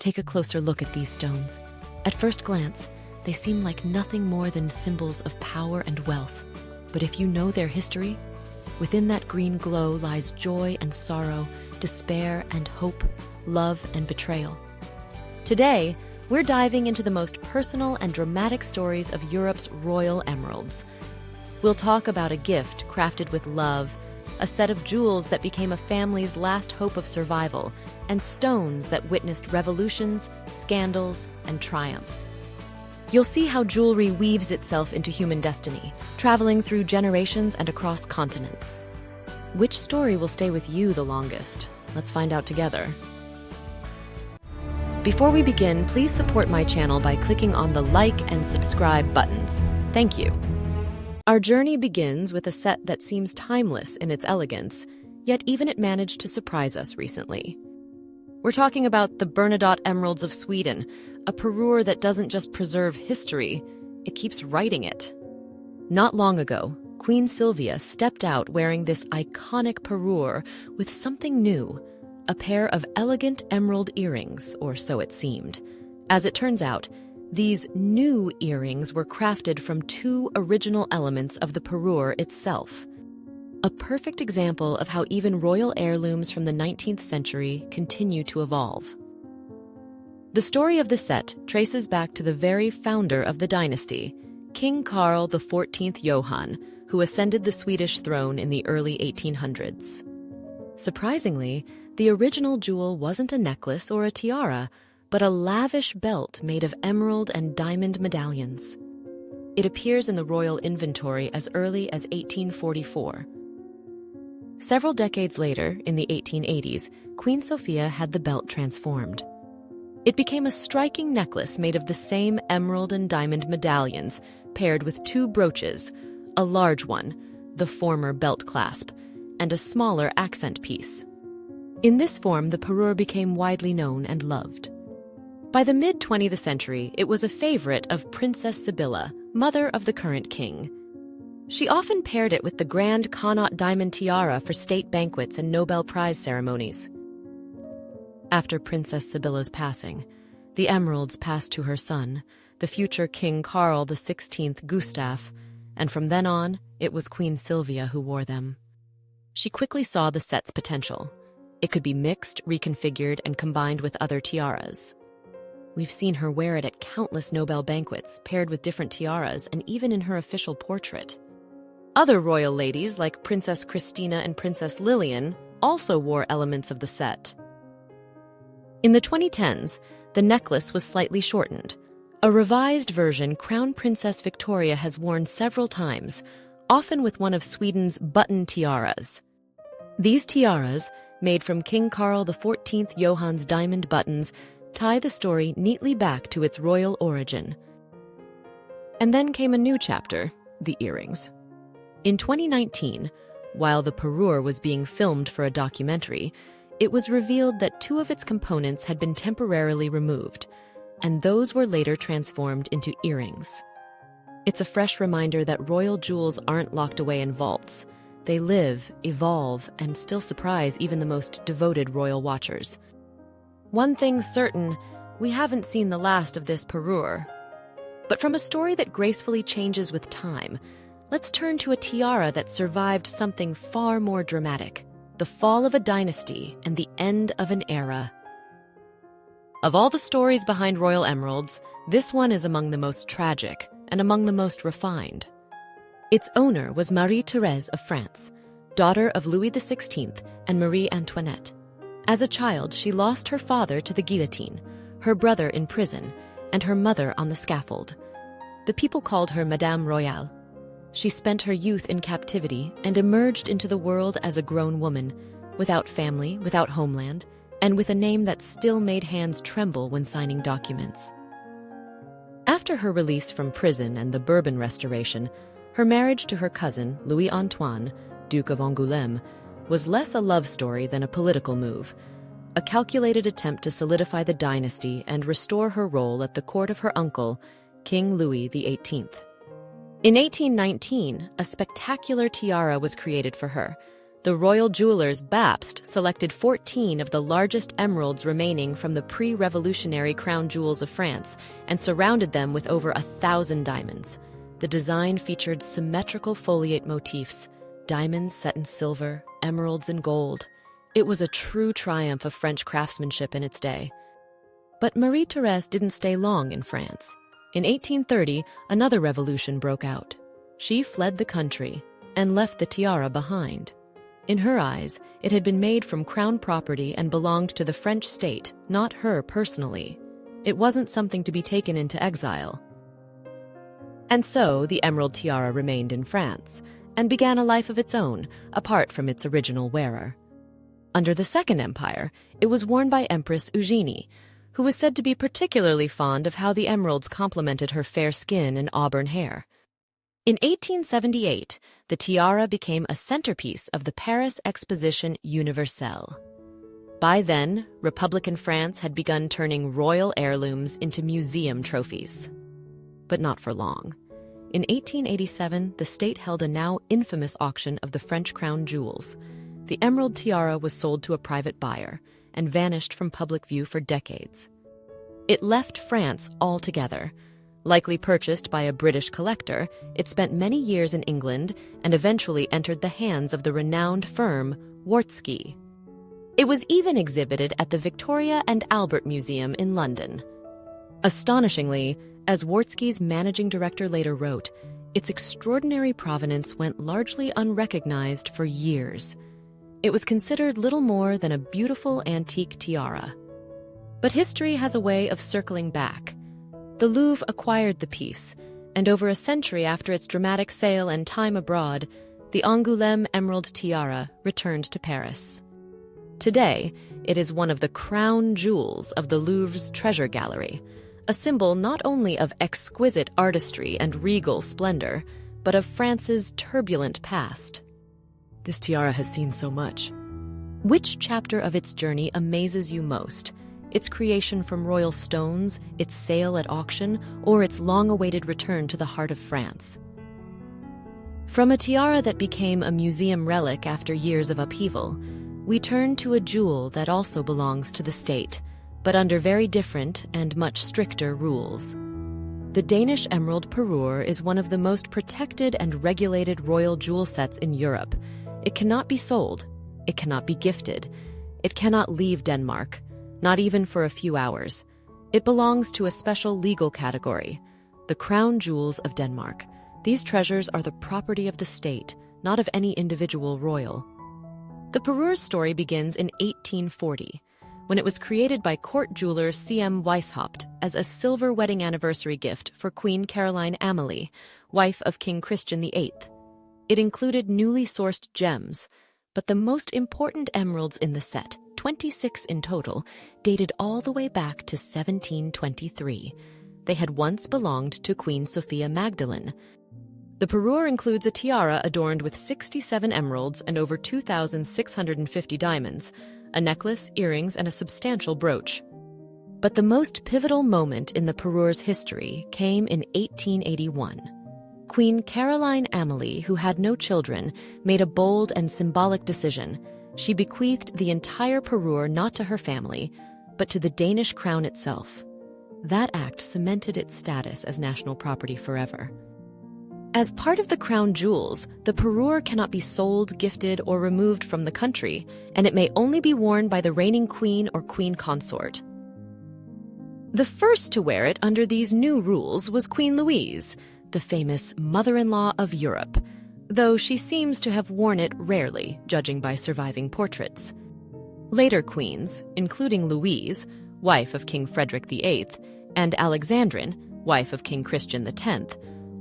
Take a closer look at these stones. At first glance, they seem like nothing more than symbols of power and wealth. But if you know their history, within that green glow lies joy and sorrow, despair and hope, love and betrayal. Today, we're diving into the most personal and dramatic stories of Europe's royal emeralds. We'll talk about a gift crafted with love, a set of jewels that became a family's last hope of survival, and stones that witnessed revolutions, scandals, and triumphs. You'll see how jewelry weaves itself into human destiny, traveling through generations and across continents. Which story will stay with you the longest? Let's find out together. Before we begin, please support my channel by clicking on the like and subscribe buttons. Thank you. Our journey begins with a set that seems timeless in its elegance, yet even it managed to surprise us recently. We're talking about the Bernadotte Emeralds of Sweden, a parure that doesn't just preserve history, it keeps writing it. Not long ago, Queen Sylvia stepped out wearing this iconic parure with something new, a pair of elegant emerald earrings, or so it seemed. As it turns out, these new earrings were crafted from two original elements of the parure itself. A perfect example of how even royal heirlooms from the 19th century continue to evolve. The story of the set traces back to the very founder of the dynasty, King Carl XIV Johan, who ascended the Swedish throne in the early 1800s. Surprisingly, the original jewel wasn't a necklace or a tiara, but a lavish belt made of emerald and diamond medallions. It appears in the royal inventory as early as 1844. Several decades later, in the 1880s, Queen Sofia had the belt transformed. It became a striking necklace made of the same emerald and diamond medallions, paired with two brooches, a large one, the former belt clasp, and a smaller accent piece. In this form, the parure became widely known and loved. By the mid-20th century, it was a favorite of Princess Sibylla, mother of the current king. She often paired it with the grand Connaught diamond tiara for state banquets and Nobel Prize ceremonies. After Princess Sibylla's passing, the emeralds passed to her son, the future King Carl XVI Gustaf, and from then on, it was Queen Sylvia who wore them. She quickly saw the set's potential. It could be mixed, reconfigured, and combined with other tiaras. We've seen her wear it at countless Nobel banquets, paired with different tiaras, and even in her official portrait. Other royal ladies, like Princess Christina and Princess Lilian, also wore elements of the set. In the 2010s, the necklace was slightly shortened. A revised version Crown Princess Victoria has worn several times, often with one of Sweden's button tiaras. These tiaras, made from King Carl XIV Johan's diamond buttons, tie the story neatly back to its royal origin. And then came a new chapter, the earrings. In 2019, while the parure was being filmed for a documentary, it was revealed that two of its components had been temporarily removed, and those were later transformed into earrings. It's a fresh reminder that royal jewels aren't locked away in vaults. They live, evolve, and still surprise even the most devoted royal watchers. One thing's certain, we haven't seen the last of this parure. But from a story that gracefully changes with time, let's turn to a tiara that survived something far more dramatic, the fall of a dynasty and the end of an era. Of all the stories behind royal emeralds, this one is among the most tragic and among the most refined. Its owner was Marie-Thérèse of France, daughter of Louis XVI and Marie Antoinette. As a child, she lost her father to the guillotine, her brother in prison, and her mother on the scaffold. The people called her Madame Royale. She spent her youth in captivity and emerged into the world as a grown woman, without family, without homeland, and with a name that still made hands tremble when signing documents. After her release from prison and the Bourbon Restoration, her marriage to her cousin, Louis Antoine, Duke of Angoulême, was less a love story than a political move, a calculated attempt to solidify the dynasty and restore her role at the court of her uncle, King Louis XVIII. In 1819, a spectacular tiara was created for her, The royal jewelers Bapst selected 14 of the largest emeralds remaining from the pre-revolutionary crown jewels of France and surrounded them with over 1,000 diamonds. The design featured symmetrical foliate motifs, diamonds set in silver, emeralds in gold. It was a true triumph of French craftsmanship in its day. But Marie-Thérèse didn't stay long in France. In 1830, another revolution broke out. She fled the country and left the tiara behind. In her eyes, it had been made from crown property and belonged to the French state, not her personally. It wasn't something to be taken into exile. And so the emerald tiara remained in France and began a life of its own, apart from its original wearer. Under the Second Empire, it was worn by Empress Eugénie, who was said to be particularly fond of how the emeralds complemented her fair skin and auburn hair. In 1878, the tiara became a centerpiece of the Paris Exposition Universelle. By then, Republican France had begun turning royal heirlooms into museum trophies. But not for long. In 1887, the state held a now infamous auction of the French crown jewels. The emerald tiara was sold to a private buyer and vanished from public view for decades. It left France altogether. Likely purchased by a British collector, it spent many years in England and eventually entered the hands of the renowned firm Swarovski. It was even exhibited at the Victoria and Albert Museum in London. Astonishingly, as Swarovski's managing director later wrote, its extraordinary provenance went largely unrecognized for years. It was considered little more than a beautiful antique tiara. But history has a way of circling back. The Louvre acquired the piece, and over a century after its dramatic sale and time abroad, the Angoulême emerald tiara returned to Paris. Today, it is one of the crown jewels of the Louvre's treasure gallery, a symbol not only of exquisite artistry and regal splendor, but of France's turbulent past. This tiara has seen so much. Which chapter of its journey amazes you most? Its creation from royal stones, its sale at auction, or its long-awaited return to the heart of France? From a tiara that became a museum relic after years of upheaval, we turn to a jewel that also belongs to the state, but under very different and much stricter rules. The Danish emerald parure is one of the most protected and regulated royal jewel sets in Europe. It cannot be sold. It cannot be gifted. It cannot leave Denmark. Not even for a few hours. It belongs to a special legal category, the crown jewels of Denmark. These treasures are the property of the state, not of any individual royal. The parure's story begins in 1840, when it was created by court jeweler C.M. Weishaupt as a silver wedding anniversary gift for Queen Caroline Amalie, wife of King Christian VIII. It included newly sourced gems, but the most important emeralds in the set, 26 in total, dated all the way back to 1723. They had once belonged to Queen Sophia Magdalene. The parure includes a tiara adorned with 67 emeralds and over 2,650 diamonds, a necklace, earrings, and a substantial brooch. But the most pivotal moment in the parure's history came in 1881. Queen Caroline Amalie, who had no children, made a bold and symbolic decision. She bequeathed the entire parure not to her family, but to the Danish crown itself. That act cemented its status as national property forever. As part of the crown jewels, the parure cannot be sold, gifted, or removed from the country, and it may only be worn by the reigning queen or queen consort. The first to wear it under these new rules was Queen Louise, the famous mother-in-law of Europe, though she seems to have worn it rarely, judging by surviving portraits. Later queens, including Louise, wife of King Frederick VIII, and Alexandrine, wife of King Christian X,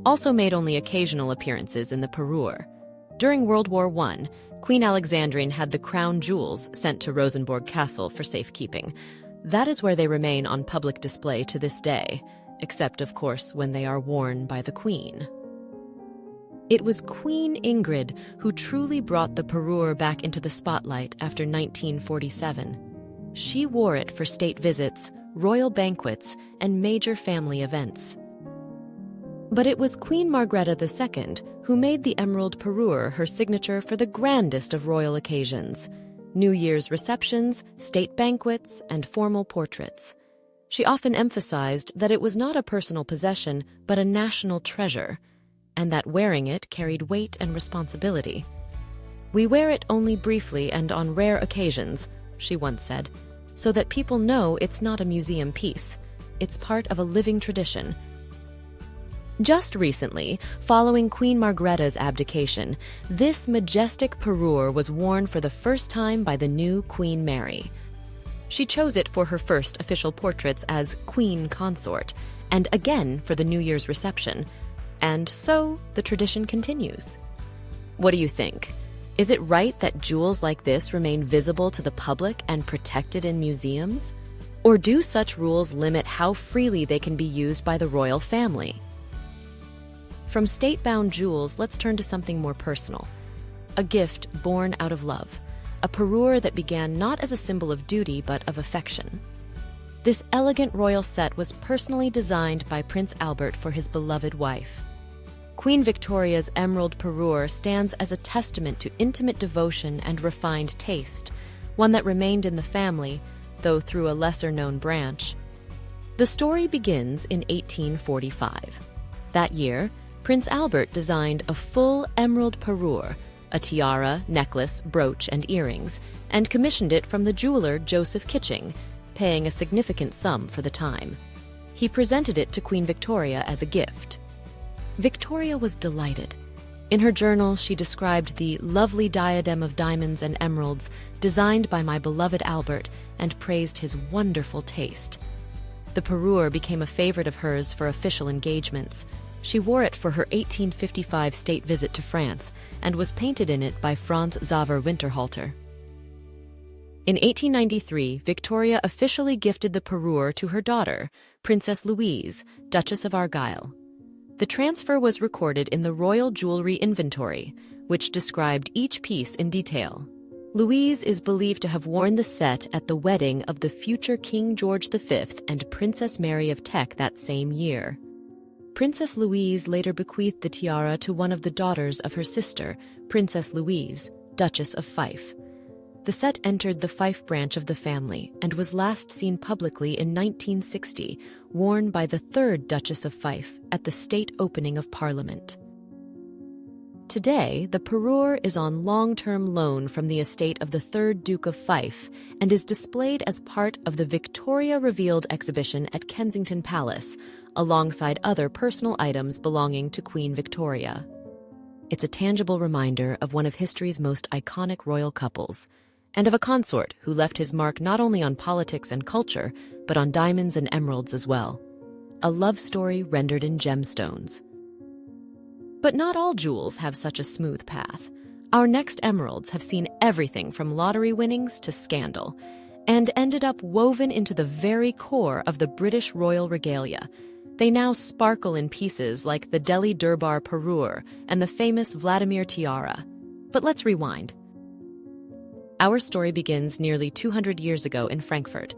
also made only occasional appearances in the parure. During World War I, Queen Alexandrine had the crown jewels sent to Rosenborg Castle for safekeeping. That is where they remain on public display to this day, except, of course, when they are worn by the Queen. It was Queen Ingrid who truly brought the parure back into the spotlight after 1947. She wore it for state visits, royal banquets, and major family events. But it was Queen Margrethe II who made the emerald parure her signature for the grandest of royal occasions: New Year's receptions, state banquets, and formal portraits. She often emphasized that it was not a personal possession, but a national treasure, and that wearing it carried weight and responsibility. "We wear it only briefly and on rare occasions," she once said, "so that people know it's not a museum piece. It's part of a living tradition." Just recently, following Queen Margrethe's abdication, this majestic parure was worn for the first time by the new Queen Mary. She chose it for her first official portraits as Queen Consort, and again for the New Year's reception. And so the tradition continues. What do you think? Is it right that jewels like this remain visible to the public and protected in museums? Or do such rules limit how freely they can be used by the royal family? From state-bound jewels, let's turn to something more personal. A gift born out of love. A parure that began not as a symbol of duty, but of affection. This elegant royal set was personally designed by Prince Albert for his beloved wife. Queen Victoria's emerald parure stands as a testament to intimate devotion and refined taste, one that remained in the family, though through a lesser-known branch. The story begins in 1845. That year, Prince Albert designed a full emerald parure, a tiara, necklace, brooch, and earrings, and commissioned it from the jeweler Joseph Kitching, paying a significant sum for the time. He presented it to Queen Victoria as a gift. Victoria was delighted. In her journal, she described the lovely diadem of diamonds and emeralds designed by my beloved Albert and praised his wonderful taste. The parure became a favorite of hers for official engagements. She wore it for her 1855 state visit to France and was painted in it by Franz Xaver Winterhalter. In 1893, Victoria officially gifted the parure to her daughter, Princess Louise, Duchess of Argyll. The transfer was recorded in the Royal Jewelry Inventory, which described each piece in detail. Louise is believed to have worn the set at the wedding of the future King George V and Princess Mary of Teck that same year. Princess Louise later bequeathed the tiara to one of the daughters of her sister, Princess Louise, Duchess of Fife. The set entered the Fife branch of the family and was last seen publicly in 1960, worn by the third Duchess of Fife at the state opening of Parliament. Today, the parure is on long-term loan from the estate of the third Duke of Fife and is displayed as part of the Victoria Revealed exhibition at Kensington Palace, alongside other personal items belonging to Queen Victoria. It's a tangible reminder of one of history's most iconic royal couples, and of a consort who left his mark not only on politics and culture, but on diamonds and emeralds as well. A love story rendered in gemstones. But not all jewels have such a smooth path. Our next emeralds have seen everything from lottery winnings to scandal, and ended up woven into the very core of the British royal regalia. They now sparkle in pieces like the Delhi Durbar parure and the famous Vladimir tiara. But let's rewind. Our story begins nearly 200 years ago in Frankfurt.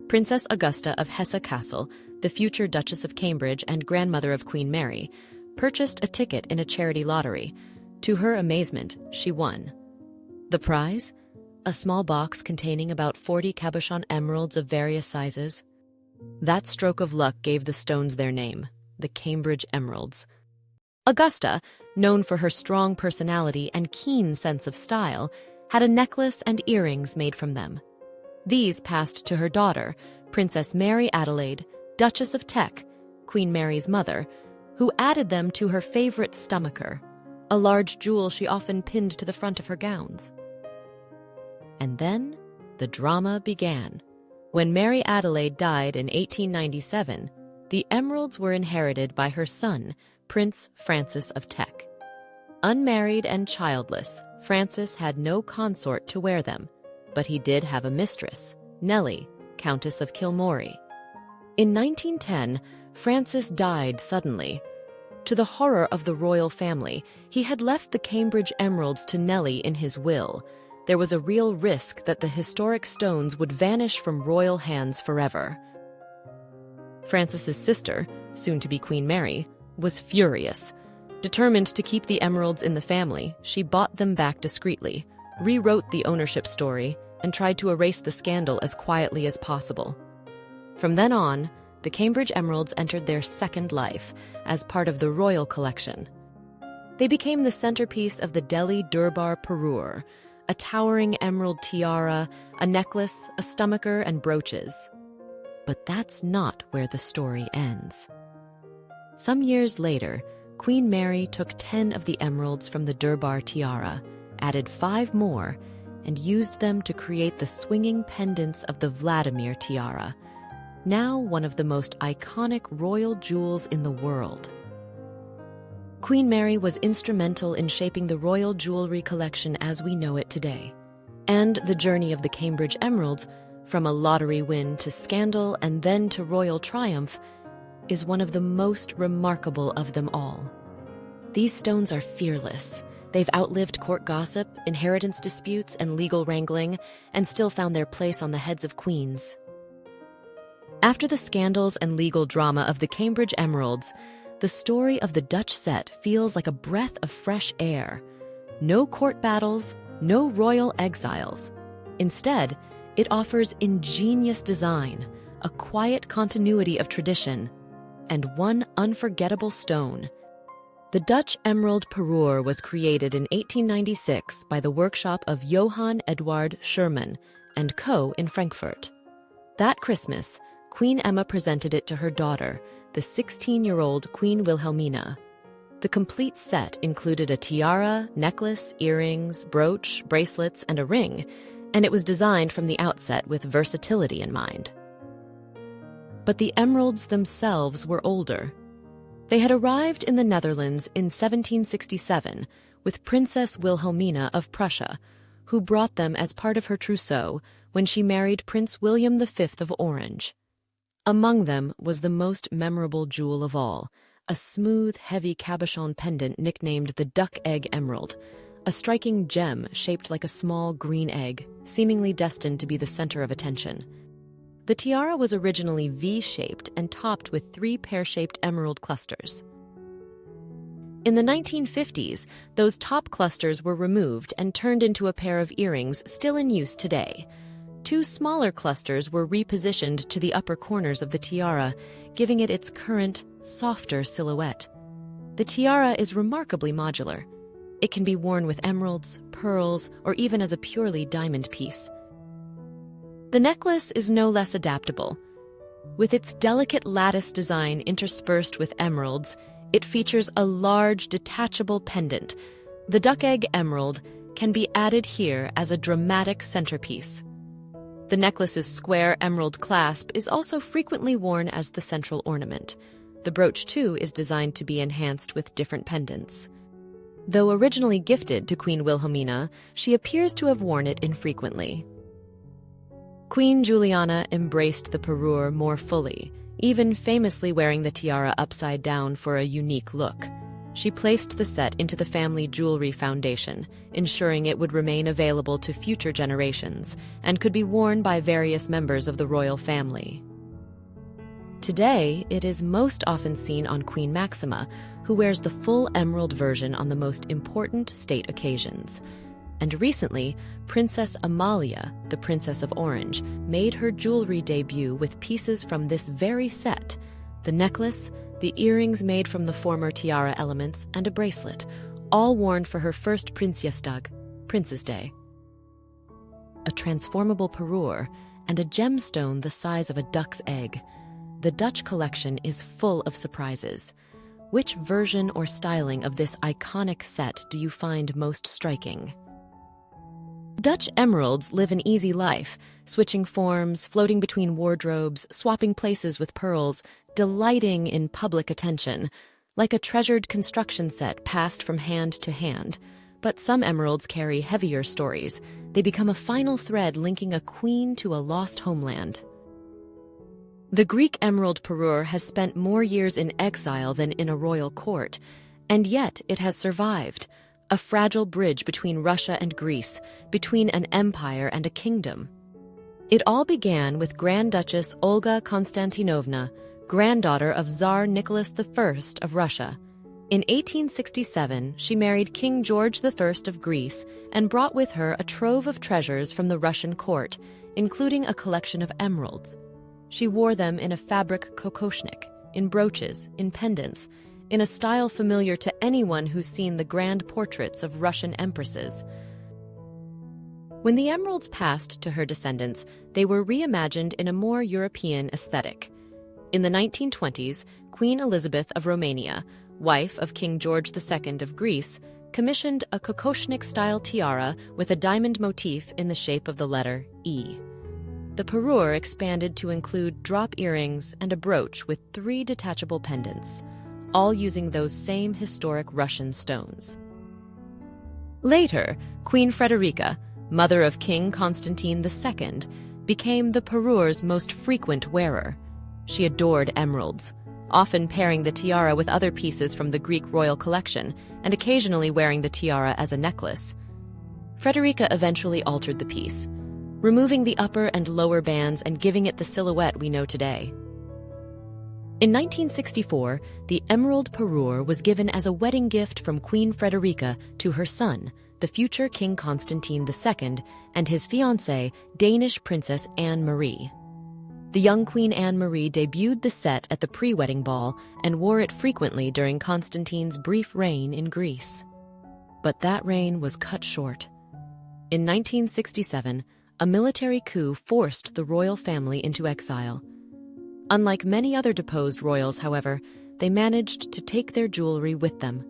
Princess Augusta of Hesse Castle, the future Duchess of Cambridge and grandmother of Queen Mary, purchased a ticket in a charity lottery. To her amazement, she won. The prize? A small box containing about 40 cabochon emeralds of various sizes. That stroke of luck gave the stones their name, the Cambridge Emeralds. Augusta, known for her strong personality and keen sense of style, had a necklace and earrings made from them. These passed to her daughter, Princess Mary Adelaide, Duchess of Teck, Queen Mary's mother, who added them to her favorite stomacher, a large jewel she often pinned to the front of her gowns. And then the drama began. When Mary Adelaide died in 1897, the emeralds were inherited by her son, Prince Francis of Teck. Unmarried and childless, Francis had no consort to wear them, but he did have a mistress, Nellie, Countess of Kilmorey. In 1910, Francis died suddenly. To the horror of the royal family, he had left the Cambridge emeralds to Nellie in his will. There was a real risk that the historic stones would vanish from royal hands forever. Francis's sister, soon to be Queen Mary, was furious. Determined to keep the emeralds in the family, she bought them back discreetly, rewrote the ownership story, and tried to erase the scandal as quietly as possible. From then on, the Cambridge emeralds entered their second life as part of the royal collection. They became the centerpiece of the Delhi Durbar parure, a towering emerald tiara, a necklace, a stomacher, and brooches. But that's not where the story ends. Some years later, Queen Mary took 10 of the emeralds from the Durbar tiara, added 5 more, and used them to create the swinging pendants of the Vladimir tiara, now one of the most iconic royal jewels in the world. Queen Mary was instrumental in shaping the royal jewelry collection as we know it today. And the journey of the Cambridge emeralds, from a lottery win to scandal and then to royal triumph, is one of the most remarkable of them all. These stones are fearless. They've outlived court gossip, inheritance disputes, and legal wrangling, and still found their place on the heads of queens. After the scandals and legal drama of the Cambridge emeralds, the story of the Dutch set feels like a breath of fresh air. No court battles, no royal exiles. Instead, it offers ingenious design, a quiet continuity of tradition, and one unforgettable stone. The Dutch emerald parure was created in 1896 by the workshop of Johann Eduard Schuurman and Co. in Frankfurt. That Christmas, Queen Emma presented it to her daughter, the 16-year-old Queen Wilhelmina. The complete set included a tiara, necklace, earrings, brooch, bracelets, and a ring, and it was designed from the outset with versatility in mind. But the emeralds themselves were older. They had arrived in the Netherlands in 1767 with Princess Wilhelmina of Prussia, who brought them as part of her trousseau when she married Prince William V of Orange. Among them was the most memorable jewel of all, a smooth, heavy cabochon pendant nicknamed the duck egg emerald, a striking gem shaped like a small green egg, seemingly destined to be the center of attention. The tiara was originally V-shaped and topped with 3 pear-shaped emerald clusters. In the 1950s, those top clusters were removed and turned into a pair of earrings still in use today. 2 smaller clusters were repositioned to the upper corners of the tiara, giving it its current, softer silhouette. The tiara is remarkably modular. It can be worn with emeralds, pearls, or even as a purely diamond piece. The necklace is no less adaptable. With its delicate lattice design interspersed with emeralds, it features a large, detachable pendant. The duck egg emerald can be added here as a dramatic centerpiece. The necklace's square emerald clasp is also frequently worn as the central ornament. The brooch, too, is designed to be enhanced with different pendants. Though originally gifted to Queen Wilhelmina, she appears to have worn it infrequently. Queen Juliana embraced the parure more fully, even famously wearing the tiara upside down for a unique look. She placed the set into the family jewelry foundation, ensuring it would remain available to future generations and could be worn by various members of the royal family. Today, it is most often seen on Queen Maxima, who wears the full emerald version on the most important state occasions. And recently, Princess Amalia, the Princess of Orange, made her jewelry debut with pieces from this very set: the necklace, the earrings made from the former tiara elements, and a bracelet, all worn for her first Prinsjesdag, Prince's Day. A transformable parure and a gemstone the size of a duck's egg. The Dutch collection is full of surprises. Which version or styling of this iconic set do you find most striking? Dutch emeralds live an easy life, switching forms, floating between wardrobes, swapping places with pearls, delighting in public attention, like a treasured construction set passed from hand to hand. But some emeralds carry heavier stories. They become a final thread linking a queen to a lost homeland. The Greek emerald parure has spent more years in exile than in a royal court, and yet it has survived, a fragile bridge between Russia and Greece, between an empire and a kingdom. It all began with Grand Duchess Olga Konstantinovna, granddaughter of Tsar Nicholas I of Russia. In 1867, she married King George I of Greece and brought with her a trove of treasures from the Russian court, including a collection of emeralds. She wore them in a fabric kokoshnik, in brooches, in pendants, in a style familiar to anyone who's seen the grand portraits of Russian empresses. When the emeralds passed to her descendants, they were reimagined in a more European aesthetic. In the 1920s, Queen Elizabeth of Romania, wife of King George II of Greece, commissioned a kokoshnik-style tiara with a diamond motif in the shape of the letter E. The parure expanded to include drop earrings and a brooch with 3 detachable pendants, all using those same historic Russian stones. Later, Queen Frederica, mother of King Constantine II, became the parure's most frequent wearer. She adored emeralds, often pairing the tiara with other pieces from the Greek royal collection and occasionally wearing the tiara as a necklace. Frederica eventually altered the piece, removing the upper and lower bands and giving it the silhouette we know today. In 1964, the emerald parure was given as a wedding gift from Queen Frederica to her son, the future King Constantine II, and his fiancée, Danish Princess Anne-Marie. The young Queen Anne-Marie debuted the set at the pre-wedding ball and wore it frequently during Constantine's brief reign in Greece. But that reign was cut short. In 1967, a military coup forced the royal family into exile. Unlike many other deposed royals, however, they managed to take their jewelry with them,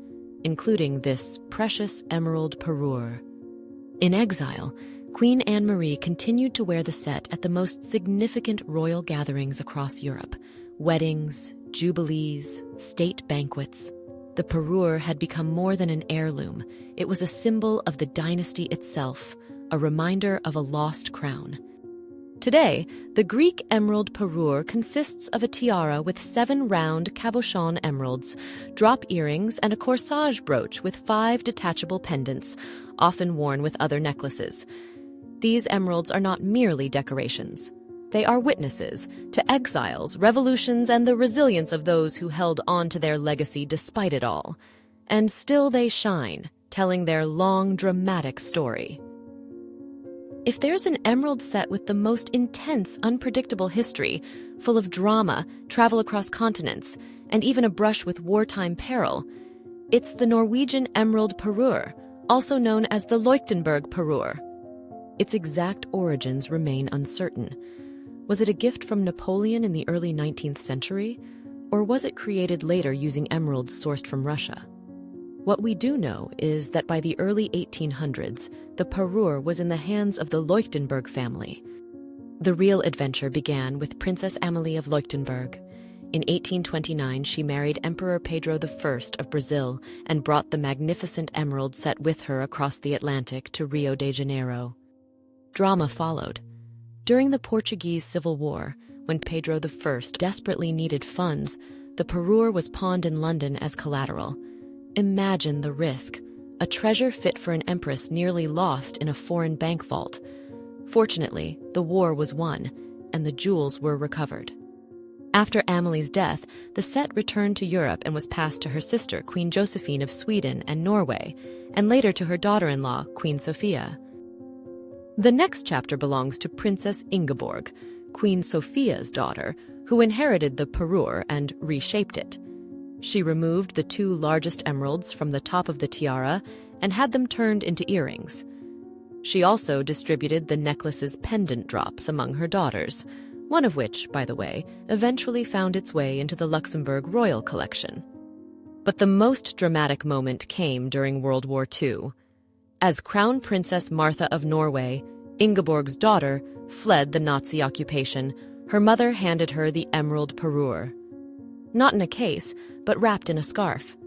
including this precious emerald parure. In exile, Queen Anne-Marie continued to wear the set at the most significant royal gatherings across Europe: weddings, jubilees, state banquets. The parure had become more than an heirloom. It was a symbol of the dynasty itself, a reminder of a lost crown. Today, the Greek emerald parure consists of a tiara with 7 round cabochon emeralds, drop earrings, and a corsage brooch with 5 detachable pendants, often worn with other necklaces. These emeralds are not merely decorations. They are witnesses to exiles, revolutions, and the resilience of those who held on to their legacy despite it all. And still they shine, telling their long, dramatic story. If there's an emerald set with the most intense, unpredictable history, full of drama, travel across continents, and even a brush with wartime peril, it's the Norwegian emerald parure, also known as the Leuchtenberg parure. Its exact origins remain uncertain. Was it a gift from Napoleon in the early 19th century, or was it created later using emeralds sourced from Russia? What we do know is that by the early 1800s, the parure was in the hands of the Leuchtenberg family. The real adventure began with Princess Amalie of Leuchtenberg. In 1829, she married Emperor Pedro I of Brazil and brought the magnificent emerald set with her across the Atlantic to Rio de Janeiro. Drama followed. During the Portuguese Civil War, when Pedro I desperately needed funds, the parure was pawned in London as collateral. Imagine the risk. A treasure fit for an empress nearly lost in a foreign bank vault. Fortunately, the war was won, and the jewels were recovered. After Amelie's death, the set returned to Europe and was passed to her sister, Queen Josephine of Sweden and Norway, and later to her daughter-in-law, Queen Sophia. The next chapter belongs to Princess Ingeborg, Queen Sophia's daughter, who inherited the parure and reshaped it. She removed the 2 largest emeralds from the top of the tiara and had them turned into earrings. She also distributed the necklace's pendant drops among her daughters, one of which, by the way, eventually found its way into the Luxembourg royal collection. But the most dramatic moment came during World War II. As Crown Princess Martha of Norway, Ingeborg's daughter, fled the Nazi occupation, her mother handed her the emerald parure. Not in a case, but wrapped in a scarf.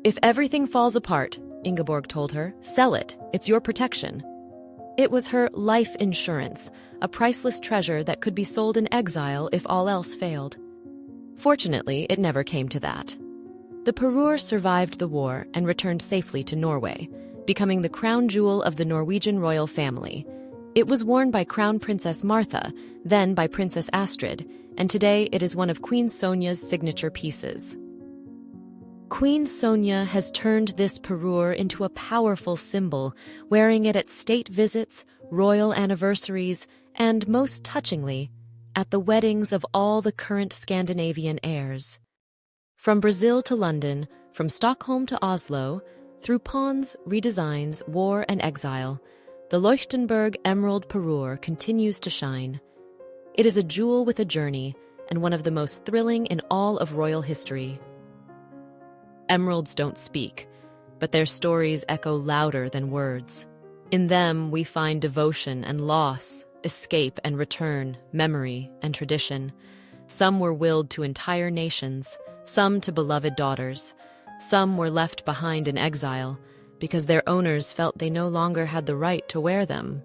"If everything falls apart," Ingeborg told her, "sell it. It's your protection." It was her life insurance, a priceless treasure that could be sold in exile if all else failed. Fortunately, it never came to that. The parure survived the war and returned safely to Norway, becoming the crown jewel of the Norwegian royal family. It was worn by Crown Princess Martha, then by Princess Astrid, and today it is one of Queen Sonia's signature pieces. Queen Sonia has turned this parure into a powerful symbol, wearing it at state visits, royal anniversaries, and most touchingly, at the weddings of all the current Scandinavian heirs. From Brazil to London, from Stockholm to Oslo, through pawns, redesigns, war, and exile, the Leuchtenberg Emerald Parure continues to shine. It is a jewel with a journey, and one of the most thrilling in all of royal history. Emeralds don't speak, but their stories echo louder than words. In them, we find devotion and loss, escape and return, memory and tradition. Some were willed to entire nations, some to beloved daughters. Some were left behind in exile because their owners felt they no longer had the right to wear them.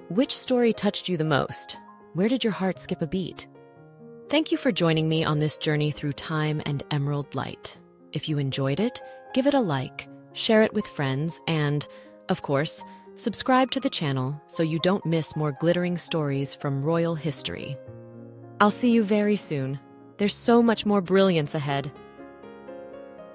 Which story touched you the most? Where did your heart skip a beat? Thank you for joining me on this journey through time and emerald light. If you enjoyed it, give it a like, share it with friends, and, of course, subscribe to the channel so you don't miss more glittering stories from royal history. I'll see you very soon. There's so much more brilliance ahead.